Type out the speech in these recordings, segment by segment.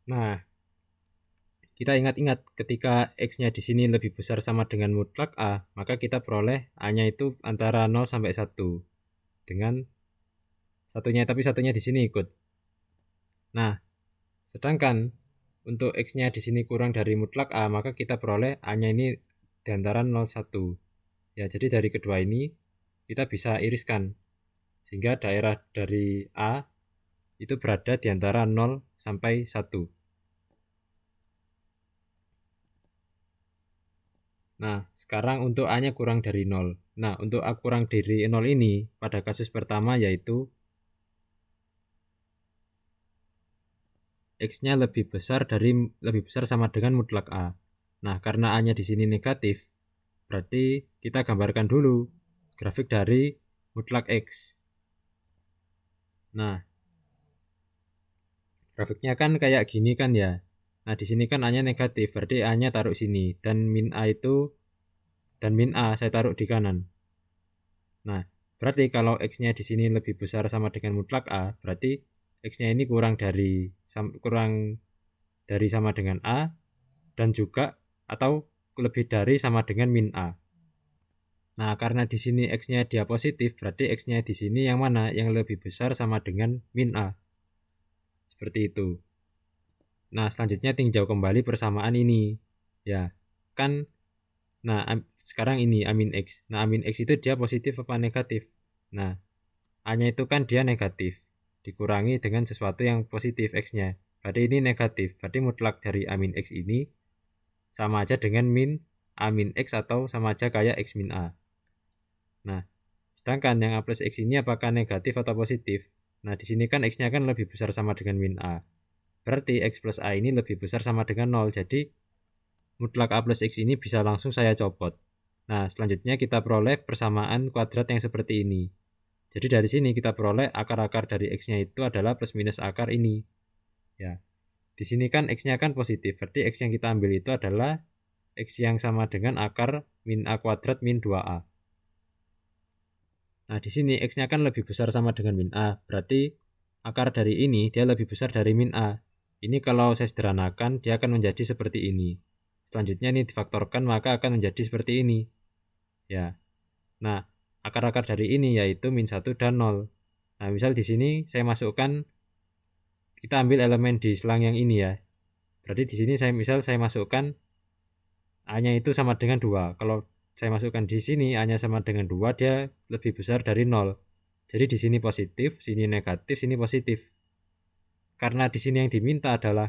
Nah, kita ingat-ingat ketika X-nya di sini lebih besar sama dengan mutlak A, maka kita peroleh A-nya itu antara 0 sampai 1 dengan satunya, tapi satunya di sini ikut. Nah, sedangkan untuk X-nya di sini kurang dari mutlak A, maka kita peroleh A-nya ini di antara 0 1. Ya, jadi dari kedua ini kita bisa iriskan sehingga daerah dari A itu berada di antara 0 sampai 1. Nah, sekarang untuk A-nya kurang dari 0. Nah, untuk A kurang dari 0 ini pada kasus pertama yaitu X-nya lebih besar sama dengan mutlak A. Nah, karena A-nya di sini negatif, berarti kita gambarkan dulu grafik dari mutlak X. Nah, grafiknya kan kayak gini kan ya. Nah, di sini kan A-nya negatif, berarti A-nya taruh sini dan min A saya taruh di kanan. Nah, berarti kalau X-nya di sini lebih besar sama dengan mutlak A, berarti X-nya ini kurang dari sama dengan A dan juga atau lebih dari sama dengan min A. Nah, karena di sini X-nya dia positif, berarti X-nya di sini yang mana? Yang lebih besar sama dengan min A. Seperti itu. Nah, selanjutnya tinjau kembali persamaan ini. Ya, kan, nah, sekarang ini Amin X. Nah, Amin X itu dia positif apa negatif? Nah, A-nya itu kan dia negatif. Dikurangi dengan sesuatu yang positif X-nya. Berarti ini negatif. Berarti mutlak dari Amin X ini sama aja dengan min A min X atau sama aja kayak X min A. Nah, sedangkan yang A plus X ini apakah negatif atau positif? Nah, di sini kan X-nya kan lebih besar sama dengan min A. Berarti X plus A ini lebih besar sama dengan 0. Jadi, mutlak A plus X ini bisa langsung saya copot. Nah, selanjutnya kita peroleh persamaan kuadrat yang seperti ini. Jadi dari sini kita peroleh akar-akar dari X-nya itu adalah plus minus akar ini. Ya, di sini kan X-nya kan positif. Berarti X yang kita ambil itu adalah X yang sama dengan akar min A kuadrat min 2A. Nah, di sini X-nya kan lebih besar sama dengan min A. Berarti akar dari ini dia lebih besar dari min A. Ini kalau saya sederhanakan, dia akan menjadi seperti ini. Selanjutnya ini difaktorkan, maka akan menjadi seperti ini. Ya. Nah, akar-akar dari ini yaitu min 1 dan 0. Nah, misal di sini saya masukkan, kita ambil elemen di selang yang ini ya. Berarti di sini saya masukkan A-nya itu sama dengan 2. Kalau saya masukkan di sini A-nya sama dengan 2, dia lebih besar dari 0. Jadi di sini positif, sini negatif, sini positif. Karena di sini yang diminta adalah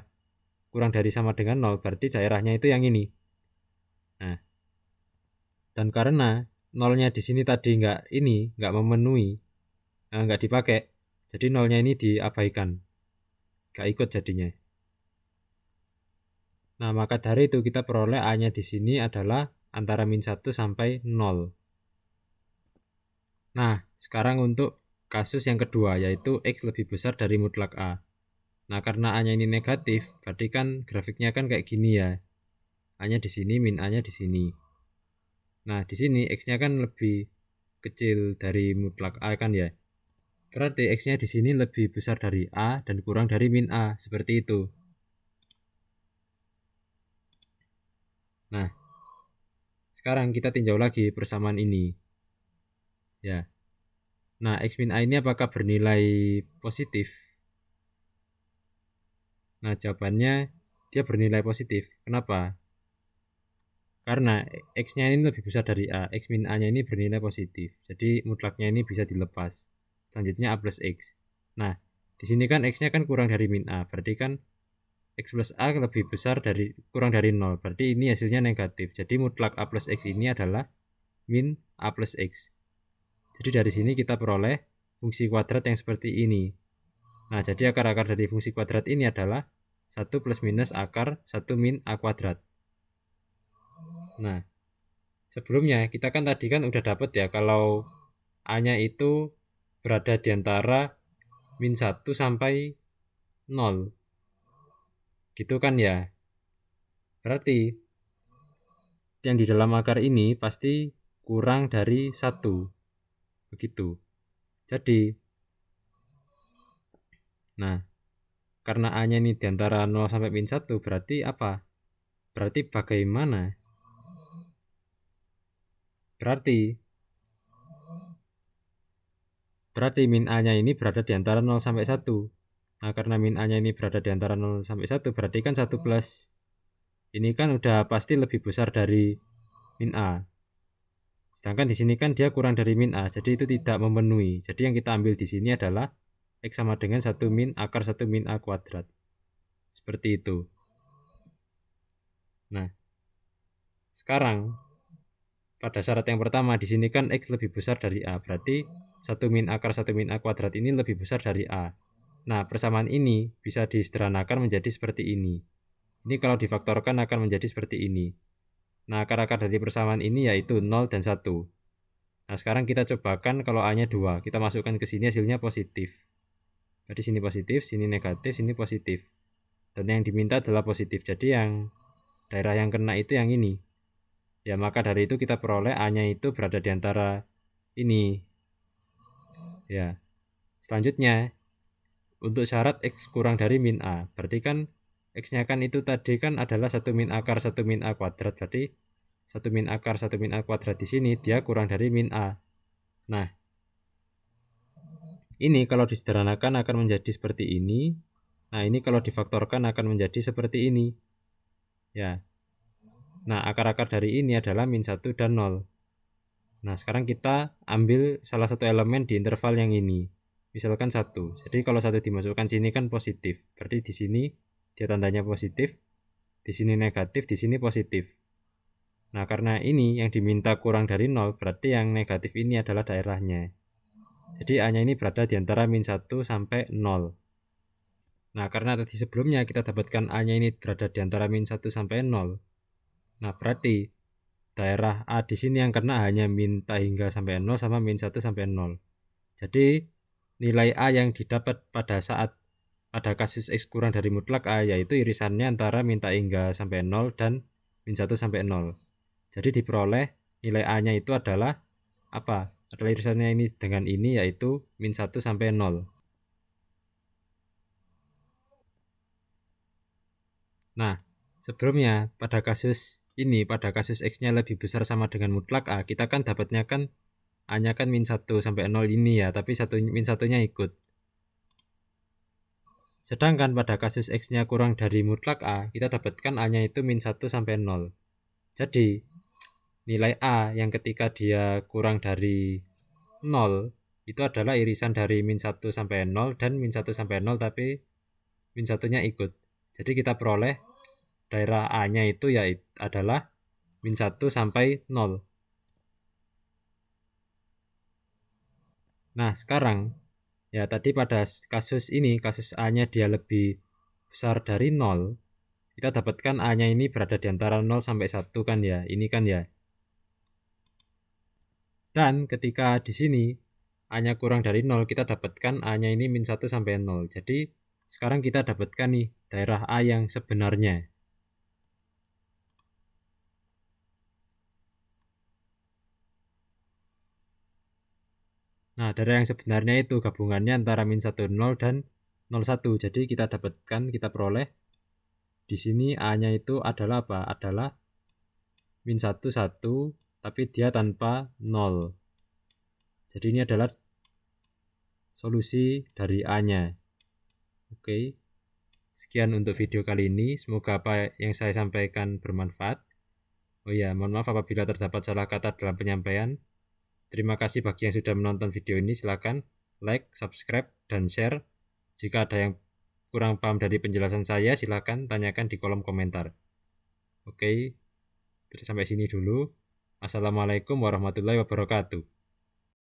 kurang dari sama dengan 0, berarti daerahnya itu yang ini. Nah, dan karena 0-nya di sini tadi nggak memenuhi, nggak dipakai, jadi 0-nya ini diabaikan, nggak ikut jadinya. Nah, maka dari itu kita peroleh A-nya di sini adalah antara min 1 sampai 0. Nah, sekarang untuk kasus yang kedua, yaitu X lebih besar dari mutlak A. Nah, karena A-nya ini negatif, berarti kan grafiknya kan kayak gini ya. A-nya di sini, min A-nya di sini. Nah, di sini X-nya kan lebih kecil dari mutlak A kan ya. Berarti X-nya di sini lebih besar dari A dan kurang dari min A, seperti itu. Nah, sekarang kita tinjau lagi persamaan ini. Ya. Nah, X min A ini apakah bernilai positif? Nah, jawabannya dia bernilai positif. Kenapa? Karena X-nya ini lebih besar dari A. X min A-nya ini bernilai positif. Jadi mutlaknya ini bisa dilepas. Selanjutnya A plus X. Nah, di sini kan X-nya kan kurang dari min A. Berarti kan X plus A lebih besar kurang dari 0. Berarti ini hasilnya negatif. Jadi mutlak A plus X ini adalah min A plus X. Jadi dari sini kita peroleh fungsi kuadrat yang seperti ini. Nah, jadi akar-akar dari fungsi kuadrat ini adalah 1 plus minus akar 1 min A kuadrat. Nah, sebelumnya kita kan tadi kan udah dapat ya kalau A-nya itu berada di antara min 1 sampai 0. Gitu kan ya. Berarti yang di dalam akar ini pasti kurang dari 1. Begitu. Jadi, nah, karena A-nya ini di antara 0 sampai min 1, berarti apa? Berarti bagaimana? Berarti min A-nya ini berada di antara 0 sampai 1. Nah, karena min A-nya ini berada di antara 0 sampai 1, berarti kan 1 plus. Ini kan udah pasti lebih besar dari min A. Sedangkan di sini kan dia kurang dari min A, jadi itu tidak memenuhi. Jadi yang kita ambil di sini adalah X sama dengan 1 min akar 1 min A kuadrat. Seperti itu. Nah, sekarang pada syarat yang pertama di sini kan X lebih besar dari A, berarti 1 min akar 1 min A kuadrat ini lebih besar dari A. Nah, persamaan ini bisa disederhanakan menjadi seperti ini. Ini kalau difaktorkan akan menjadi seperti ini. Nah, akar-akar dari persamaan ini yaitu 0 dan 1. Nah, sekarang kita cobakan kalau A-nya 2. Kita masukkan ke sini hasilnya positif. Jadi sini positif, sini negatif, sini positif. Dan yang diminta adalah positif. Jadi yang daerah yang kena itu yang ini. Ya, maka dari itu kita peroleh A-nya itu berada di antara ini. Ya. Selanjutnya, untuk syarat X kurang dari min A, berarti kan X-nya kan itu tadi kan adalah 1 min akar 1 min A kuadrat, berarti 1 min akar 1 min A kuadrat di sini dia kurang dari min A. Nah, ini kalau disederhanakan akan menjadi seperti ini. Nah, ini kalau difaktorkan akan menjadi seperti ini. Ya. Nah, akar-akar dari ini adalah min 1 dan 0. Nah, sekarang kita ambil salah satu elemen di interval yang ini. Misalkan 1. Jadi kalau 1 dimasukkan sini kan positif. Berarti di sini dia tandanya positif, di sini negatif, di sini positif. Nah, karena ini yang diminta kurang dari 0, berarti yang negatif ini adalah daerahnya. Jadi A-nya ini berada di antara min 1 sampai 0. Nah, karena tadi sebelumnya kita dapatkan A-nya ini berada di antara min 1 sampai 0. Nah, berarti daerah A di sini yang kena hanya min hingga sampai 0 sama min 1 sampai 0. Jadi nilai A yang didapat pada saat pada kasus X kurang dari mutlak A yaitu irisannya antara min hingga sampai 0 dan min 1 sampai 0. Jadi diperoleh nilai A-nya itu adalah apa? Adalah irisannya ini dengan ini yaitu min 1 sampai 0. Nah, sebelumnya pada kasus ini, pada kasus X-nya lebih besar sama dengan mutlak A, kita kan dapatnya kan A-nya kan min 1 sampai 0 ini ya, tapi min 1-nya ikut. Sedangkan pada kasus X-nya kurang dari mutlak A, kita dapatkan A-nya itu min 1 sampai 0. Jadi, nilai A yang ketika dia kurang dari 0, itu adalah irisan dari min 1 sampai 0 dan min 1 sampai 0, tapi min 1-nya ikut. Jadi kita peroleh daerah A-nya itu ya adalah min 1 sampai 0. Nah, sekarang ya tadi pada kasus ini, kasus A-nya dia lebih besar dari 0, kita dapatkan A-nya ini berada di antara 0 sampai 1 kan ya, ini kan ya. Dan ketika di sini A-nya kurang dari 0, kita dapatkan A-nya ini min 1 sampai 0. Jadi sekarang kita dapatkan nih daerah A yang sebenarnya. Nah, daerah yang sebenarnya itu gabungannya antara min 1 0 dan 0 1. Jadi kita dapatkan, kita peroleh di sini A-nya itu adalah apa? Adalah min 1 1, tapi dia tanpa 0. Jadi ini adalah solusi dari A-nya. Oke. Sekian untuk video kali ini. Semoga apa yang saya sampaikan bermanfaat. Oh iya, mohon maaf apabila terdapat salah kata dalam penyampaian. Terima kasih bagi yang sudah menonton video ini. Silakan like, subscribe, dan share. Jika ada yang kurang paham dari penjelasan saya, silakan tanyakan di kolom komentar. Oke, sampai sini dulu. Assalamualaikum warahmatullahi wabarakatuh.